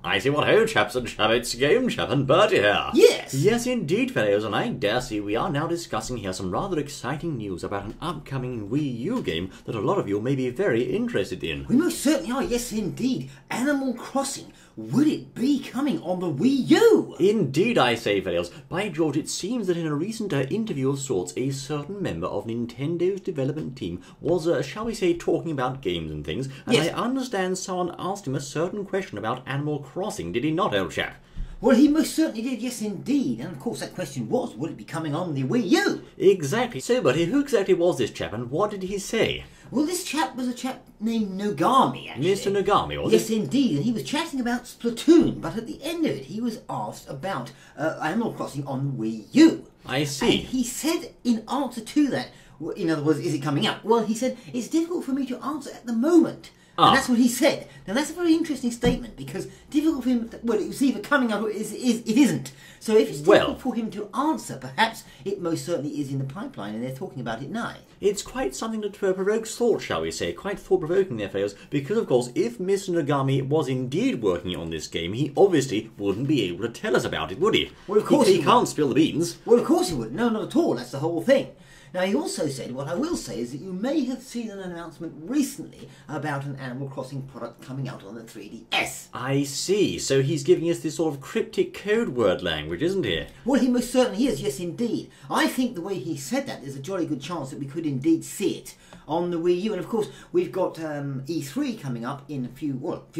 I see what ho, chaps and chabbits, Game Chap and Bertie here. Yes. Yes, indeed, fellows, and I dare say we are now discussing here some rather exciting news about an upcoming Wii U game that a lot of you may be very interested in. We most certainly are, yes indeed. Animal Crossing. Will it be coming on the Wii U? Indeed, I say, fellows. By George, it seems that in a recent interview of sorts, a certain member of Nintendo's development team was, shall we say, talking about games and things, and Yes. I understand someone asked him a certain question about Animal Crossing, did he not, old chap? Well, he most certainly did, yes indeed. And of course that question was, will it be coming on the Wii U? Exactly. So, Bertie, who exactly was this chap, and what did he say? Well, this chap was a chap named Nogami, actually. Mr. Nogami, was Yes, it? indeed, and he was chatting about Splatoon, but at the end of it, he was asked about Animal Crossing on Wii U. I see. And he said, in answer to that, in other words, is it coming out? Well, he said, it's difficult for me to answer at the moment. And that's what he said. Now, that's a very interesting statement, because difficult for him, well, it was either coming out or it isn't. So if it's difficult for him to answer, perhaps it most certainly is in the pipeline, and they're talking about it now. It's quite something that provokes thought, shall we say, quite thought-provoking there, fellows, because, of course, if Mr. Nogami was indeed working on this game, he obviously wouldn't be able to tell us about it, would he? Well, of course he can't spill the beans. Well, of course he wouldn't. No, not at all. That's the whole thing. Now, he also said, what I will say is that you may have seen an announcement recently about an Animal Crossing product coming out on the 3DS. I see. So he's giving us this sort of cryptic code word language, isn't he? Well, he most certainly is, yes indeed. I think the way he said that, there's a jolly good chance that we could indeed see it on the Wii U. And of course, we've got E3 coming up in a few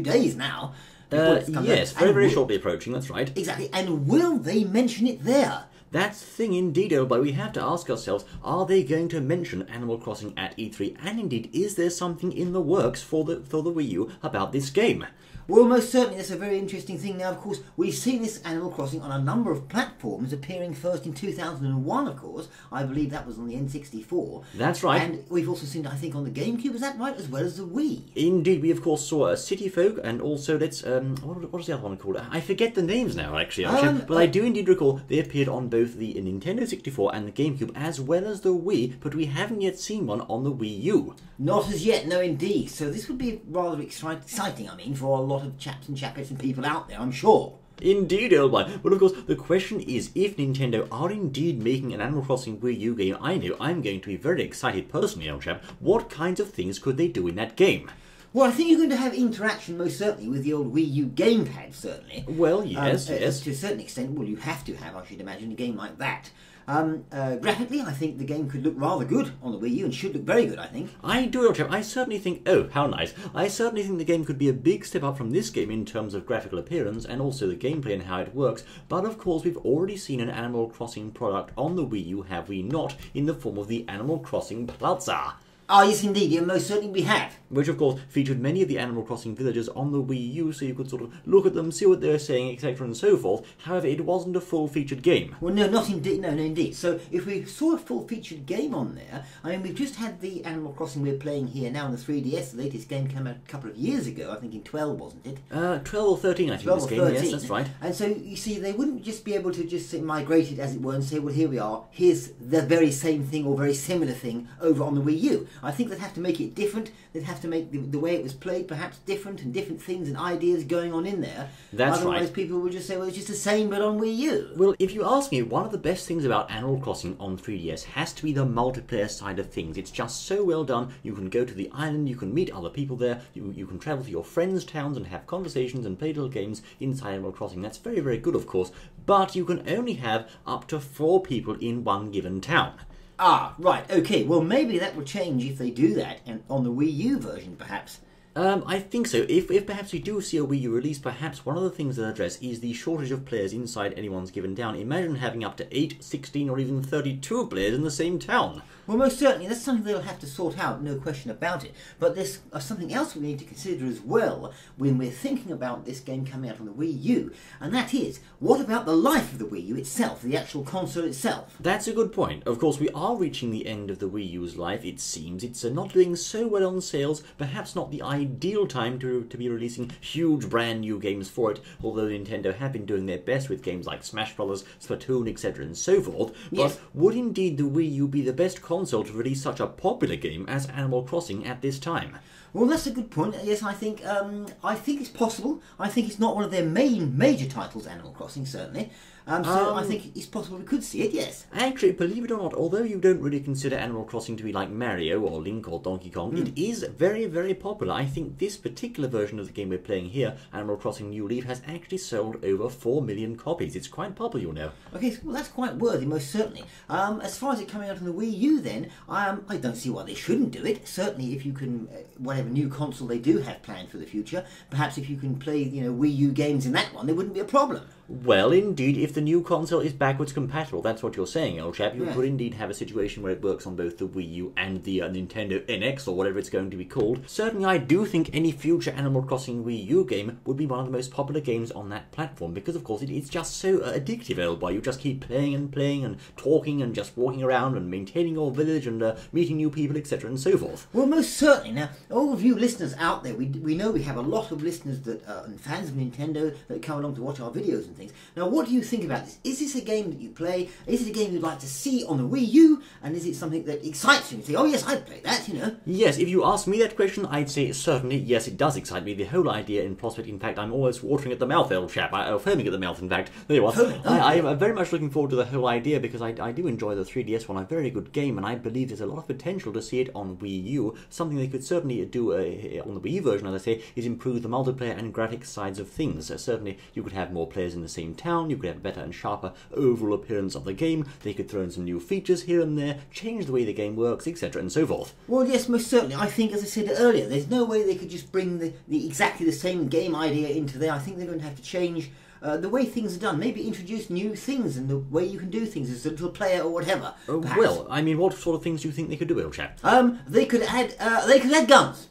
days now. Yes, very shortly approaching, that's right. Exactly. And will they mention it there? That's the thing indeed, but we have to ask ourselves, are they going to mention Animal Crossing at E3? And indeed, is there something in the works for the Wii U about this game? Well, most certainly, that's a very interesting thing. Now, of course, we've seen this Animal Crossing on a number of platforms, appearing first in 2001, of course. I believe that was on the N64. That's right. And we've also seen it, I think, on the GameCube, is that right? As well as the Wii. Indeed, we of course saw City Folk, and also, what was the other one called? I forget the names now, actually, but I do indeed recall they appeared on both the Nintendo 64 and the GameCube, as well as the Wii, but we haven't yet seen one on the Wii U. Not as yet, no indeed. So this would be rather exciting, for a lot of chaps and chappets and people out there, I'm sure. Indeed, old boy. But of course, the question is, if Nintendo are indeed making an Animal Crossing Wii U game, I know I'm going to be very excited personally, old chap. What kinds of things could they do in that game? Well, I think you're going to have interaction, most certainly, with the old Wii U gamepad, certainly. Well, yes. To a certain extent, well, you have to have, I should imagine, a game like that. Graphically, I think the game could look rather good on the Wii U, and should look very good, I think. I do, old chap. I certainly think, oh, how nice. I certainly think the game could be a big step up from this game in terms of graphical appearance, and also the gameplay and how it works. But of course, we've already seen an Animal Crossing product on the Wii U, have we not, in the form of the Animal Crossing Plaza. Ah, yes, indeed. Yeah, most certainly we have. Which, of course, featured many of the Animal Crossing villagers on the Wii U, so you could sort of look at them, see what they're saying, etc. and so forth. However, it wasn't a full-featured game. Well, no, not indeed. No, indeed. So, if we saw a full-featured game on there, I mean, we've just had the Animal Crossing we're playing here now on the 3DS. The latest game came out a couple of years ago, I think in 12, wasn't it? 12 or 13, I think, this game. Yes, that's right. And so, you see, they wouldn't just be able to just migrate it, as it were, and say, well, here we are, here's the very same thing or very similar thing over on the Wii U. I think they'd have to make it different. They'd have to make the way it was played perhaps different, and different things and ideas going on in there. That's Otherwise, right. people would just say, well, it's just the same but on Wii U. Well, if you ask me, one of the best things about Animal Crossing on 3DS has to be the multiplayer side of things. It's just so well done. You can go to the island, you can meet other people there, you can travel to your friends' towns and have conversations and play little games inside Animal Crossing. That's very, very good, of course, but you can only have up to 4 people in one given town. Ah, right, okay. Well, maybe that will change if they do that, and on the Wii U version, perhaps. I think so. If perhaps we do see a Wii U release, perhaps one of the things they'll address is the shortage of players inside anyone's given town. Imagine having up to 8, 16 or even 32 players in the same town. Well, most certainly, that's something they'll have to sort out, no question about it. But there's something else we need to consider as well when we're thinking about this game coming out on the Wii U, and that is, what about the life of the Wii U itself, the actual console itself? That's a good point. Of course, we are reaching the end of the Wii U's life, it seems. It's not doing so well on sales, perhaps not the ideal time to be releasing huge brand new games for it, although Nintendo have been doing their best with games like Smash Bros, Splatoon, etc. and so forth. Yes. But would indeed the Wii U be the best console to release such a popular game as Animal Crossing at this time? Well, that's a good point. Yes, I think it's possible. I think it's not one of their major titles, Animal Crossing, certainly. So I think it's possible we could see it, yes. Actually, believe it or not, although you don't really consider Animal Crossing to be like Mario or Link or Donkey Kong, it is very, very popular. I think this particular version of the game we're playing here, Animal Crossing New Leaf, has actually sold over 4 million copies. It's quite popular, you know. Okay, well, that's quite worthy, most certainly. As far as it coming out on the Wii U, then, I don't see why they shouldn't do it. Certainly, if you can, whatever new console they do have planned for the future, perhaps if you can play, Wii U games in that one, there wouldn't be a problem. Well, indeed, if the new console is backwards compatible, that's what you're saying, old chap. You could indeed have a situation where it works on both the Wii U and the Nintendo NX, or whatever it's going to be called. Certainly, I do think any future Animal Crossing Wii U game would be one of the most popular games on that platform, because, of course, it's just so addictive, old boy. You just keep playing and talking and just walking around and maintaining your village and meeting new people, etc., and so forth. Well, most certainly. Now, all of you listeners out there, we know we have a lot of listeners that and fans of Nintendo that come along to watch our videos and things. Now, what do you think about this? Is this a game that you play? Is it a game you'd like to see on the Wii U? And is it something that excites you? You say, oh yes, I'd play that, Yes, if you ask me that question, I'd say certainly, yes, it does excite me. The whole idea in prospect, in fact, I'm almost watering at the mouth, old chap. Foaming at the mouth, in fact. There you are. I am very much looking forward to the whole idea, because I do enjoy the 3DS one, a very good game, and I believe there's a lot of potential to see it on Wii U. Something they could certainly do on the Wii U version, as I say, is improve the multiplayer and graphics sides of things. Certainly, you could have more players in the same town, you could have a better and sharper overall appearance of the game, they could throw in some new features here and there, change the way the game works, etc., and so forth. Well, yes, most certainly. I think, as I said earlier, there's no way they could just bring the exactly the same game idea into there. I think they're going to have to change the way things are done, maybe introduce new things and the way you can do things as a little player or whatever. Well, I mean, what sort of things do you think they could do, old chap? They could add guns.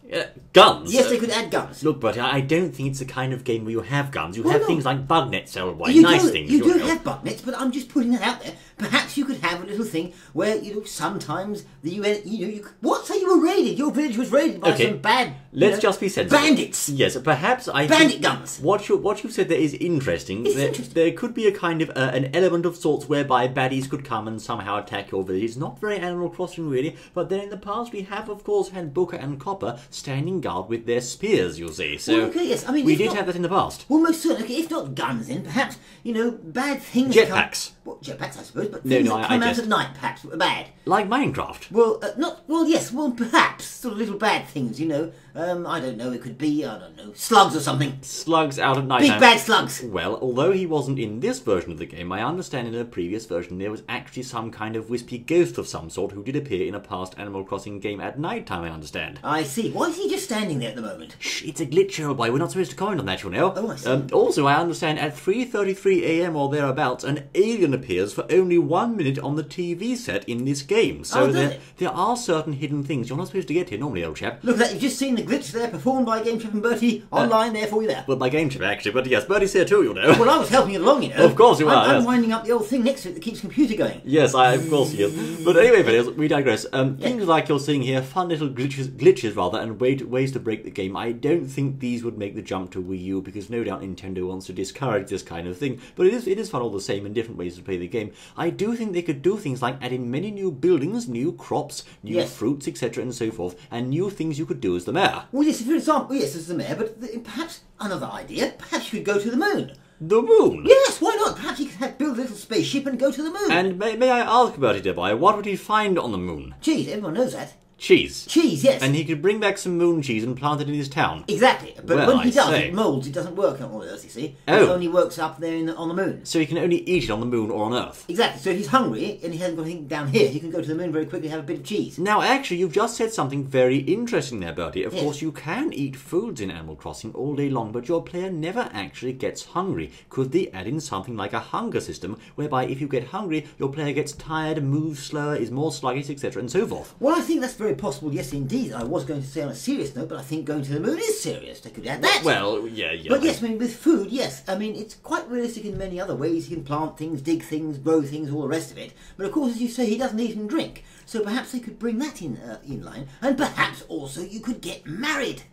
Guns? Yes, they could add guns. Look, but I don't think it's the kind of game where you have guns. You have things like bug nets, old boy. Things. You do have bug nets, but I'm just putting that out there. Perhaps you could have a little thing where, sometimes the UN, what? Say you were raided. Your village was raided by some bad, let's just be sensible. Bandits. Yes, perhaps Bandit guns. What you've said there is interesting. There could be a kind of an element of sorts whereby baddies could come and somehow attack your village. It's not very Animal Crossing, really, but then in the past we have, of course, had Booker and Copper standing guard with their spears, you see. So okay, yes. I mean, we did have that in the past. Well, most certainly. Okay, if not guns, then perhaps, bad things Jetpacks. Jetpacks, I suppose, but things that come out at night, perhaps, bad. Like Minecraft. Well, yes, perhaps. Sort of little bad things, I don't know, it could be, slugs or something. Slugs out at night. Big bad slugs. Well, although he wasn't in this version of the game, I understand in a previous version there was actually some kind of wispy ghost of some sort who did appear in a past Animal Crossing game at night time, I understand. I see. Why is he just standing there at the moment? Shh, it's a glitch, old boy. We're not supposed to comment on that, Oh, I see. Also, I understand at 3:33 a.m. or thereabouts, an alien appears for only 1 minute on the TV set in this game. So there are certain hidden things you're not supposed to get here normally, old chap. Look at that, you've just seen the glitch there performed by Game Chip and Bertie online there for you there. Well, by Game Chip, actually, but yes, Bertie's here too, Well, I was helping it along, Of course you are, I'm winding up the old thing next to it that keeps the computer going. Yes, of course he is. But anyway, fellas, we digress. Things like you're seeing here, fun little glitches rather, and ways to break the game. I don't think these would make the jump to Wii U, because no doubt Nintendo wants to discourage this kind of thing. But it is fun all the same, and different ways to play the game. I do think they could do things like adding many new buildings, new crops, new fruits, etc., and so forth, and new things you could do as the mayor. Well, yes, for example, yes, as the mayor, but perhaps another idea, perhaps you could go to the moon. The moon? Yes, why not? Perhaps you could build a little spaceship and go to the moon. And may I ask about it, dear boy, what would he find on the moon? Cheese, everyone knows that. Cheese. Cheese, yes. And he could bring back some moon cheese and plant it in his town. Exactly. But when he does, it moulds. It doesn't work on Earth, you see. It only works up there on the moon. So he can only eat it on the moon or on Earth. Exactly. So if he's hungry and he hasn't got anything down here, he can go to the moon very quickly and have a bit of cheese. Now, actually, you've just said something very interesting there, Bertie. Of course, you can eat foods in Animal Crossing all day long, but your player never actually gets hungry. Could they add in something like a hunger system, whereby if you get hungry, your player gets tired, moves slower, is more sluggish, etc., and so forth? Well, I think that's very possible, yes, indeed. I was going to say on a serious note, but I think going to the moon is serious. They could add that. Well, yeah. But yes, with food, yes. It's quite realistic in many other ways. He can plant things, dig things, grow things, all the rest of it. But of course, as you say, he doesn't eat and drink. So perhaps they could bring that in line. And perhaps also you could get married.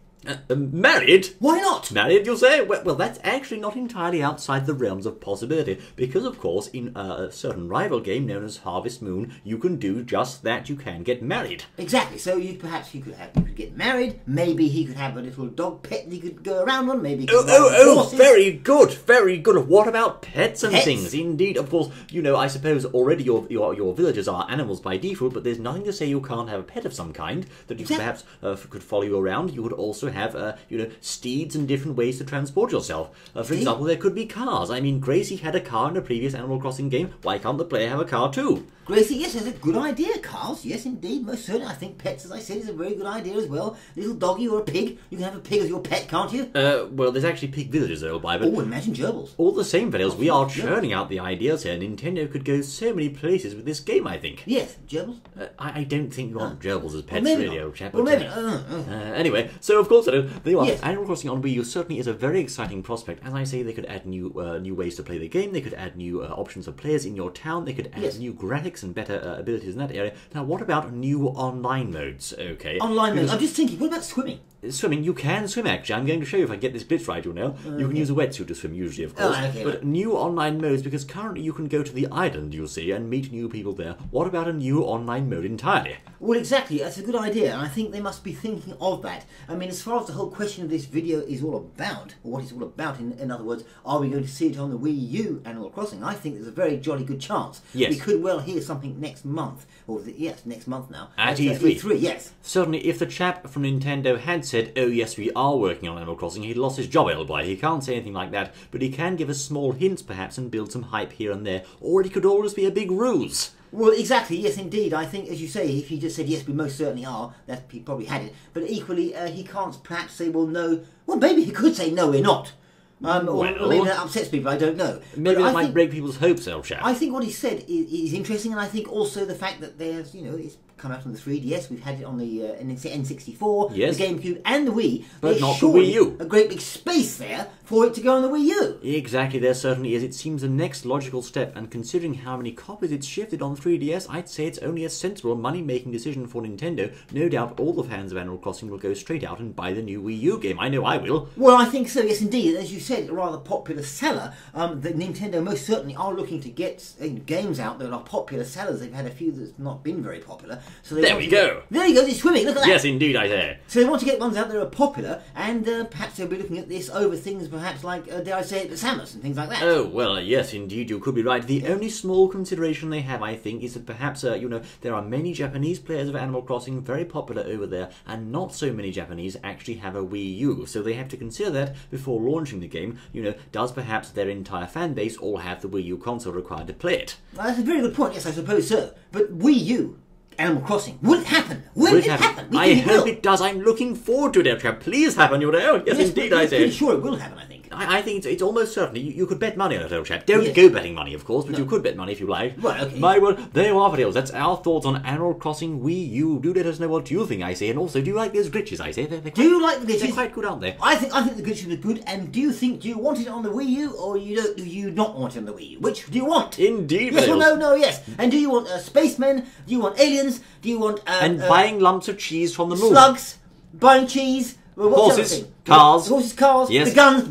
Married? Why not? Married, you'll say? Well, that's actually not entirely outside the realms of possibility, because, of course, in a certain rival game known as Harvest Moon, you can do just that. You can get married. Exactly. So you could get married. Maybe he could have a little dog pet that he could go around on. Maybe he could horses. Very good, very good. What about pets and Pets? things? Indeed, of course. I suppose already your villagers are animals by default, but there's nothing to say you can't have a pet of some kind that you perhaps could follow you around. You could also have, steeds and different ways to transport yourself. For example, there could be cars. I mean, Gracie had a car in a previous Animal Crossing game. Why can't the player have a car too? Gracie, yes, that's a good idea. Cars, yes, indeed, most certainly. I think pets, as I said, is a very good idea as well. A little doggy or a pig. You can have a pig as your pet, can't you? Well, there's actually pig villages though, but imagine gerbils. All the same, fellows, we are churning out the ideas here. Nintendo could go so many places with this game, I think. Yes, gerbils. I don't think you want gerbils as pets, well, really, old chap. Well, maybe. Anyway, so of course, there you are. Yes. Animal Crossing on Wii U certainly is a very exciting prospect. As I say, they could add new ways to play the game. They could add new options for players in your town. They could add new graphics and better abilities in that area. Now, what about new online modes? Okay. Online modes. I'm just thinking, what about swimming? Swimming, you can swim actually. I'm going to show you if I get this glitch right, You can use a wetsuit to swim usually, of course. But new online modes, because currently you can go to the island, you'll see, and meet new people there. What about a new online mode entirely? Well, exactly. That's a good idea, and I think they must be thinking of that. I mean, as far as the whole question of this video is all about, or what it's all about, in other words, are we going to see it on the Wii U Animal Crossing? I think there's a very jolly good chance. Yes. We could well hear something next month, next month now. At E3. E3, yes. Certainly, if the chap from Nintendo had said, oh yes, we are working on Animal Crossing, he'd lost his job, old boy. He can't say anything like that, but he can give us small hints, perhaps, and build some hype here and there. Or it could always be a big ruse. Well, exactly, yes, indeed. I think, as you say, if he just said, yes, we most certainly are, that he probably had it. But equally, he can't perhaps say, well, no. Well, maybe he could say, no, we're not. Or maybe that upsets people, I don't know. Maybe that might break people's hopes, old chap. I think what he said is interesting, and I think also the fact that there's, it's come out on the 3DS, we've had it on the N64, yes, the GameCube, and the Wii. But not the Wii U. A great big space there for it to go on the Wii U. Exactly, there certainly is. It seems the next logical step, and considering how many copies it's shifted on 3DS, I'd say it's only a sensible money-making decision for Nintendo. No doubt all the fans of Animal Crossing will go straight out and buy the new Wii U game. I know I will. Well, I think so, yes indeed. As you said, a rather popular seller. The Nintendo most certainly are looking to get games out that are popular sellers. They've had a few that's not been very popular. So there we go. There you go, it's swimming, look at that. Yes, indeed, I say. So they want to get ones out that are popular, and perhaps they'll be looking at this over things perhaps like, dare I say it, Samus and things like that. Oh, well, yes, indeed, you could be right. The only small consideration they have, I think, is that perhaps, there are many Japanese players of Animal Crossing very popular over there, and not so many Japanese actually have a Wii U. So they have to consider that before launching the game. Does perhaps their entire fan base all have the Wii U console required to play it? Well, that's a very good point, yes, I suppose so. But Wii U Animal Crossing. Will it happen? Will it happen? I hope it does. I'm looking forward to it, chap. Please happen, Yes, indeed, I say. I'm pretty sure it will happen, I think. I think it's almost certainly. You could bet money on it, old chap. Don't go betting money, of course, but you could bet money if you like. Right, okay. My word, there you are, videos. That's our thoughts on Animal Crossing Wii U. Do let us know what you think, I say. And also, do you like those glitches, I say? Do you like the glitches? They're quite good, aren't they? I think the glitches are good. And do you want it on the Wii U, or do you not want it on the Wii U? Which do you want? Indeed, yes or no, yes. And do you want spacemen? Do you want aliens? Do you want and buying lumps of cheese from the moon? Slugs, buying cheese. Well, horses, cars. Horses, cars. Yes. The guns.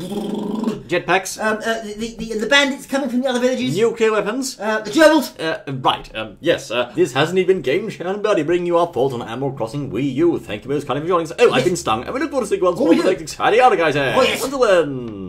Jetpacks. The bandits coming from the other villages. Nuclear weapons. The gerbils. Right. Yes. This hasn't even Game Share and Buddy bringing you our thoughts on Animal Crossing Wii U. Thank you most kindly for joining us. Oh, yes. I've been stung. And we look forward to seeing you once more. Adios, guys. Oh, yes. Until then.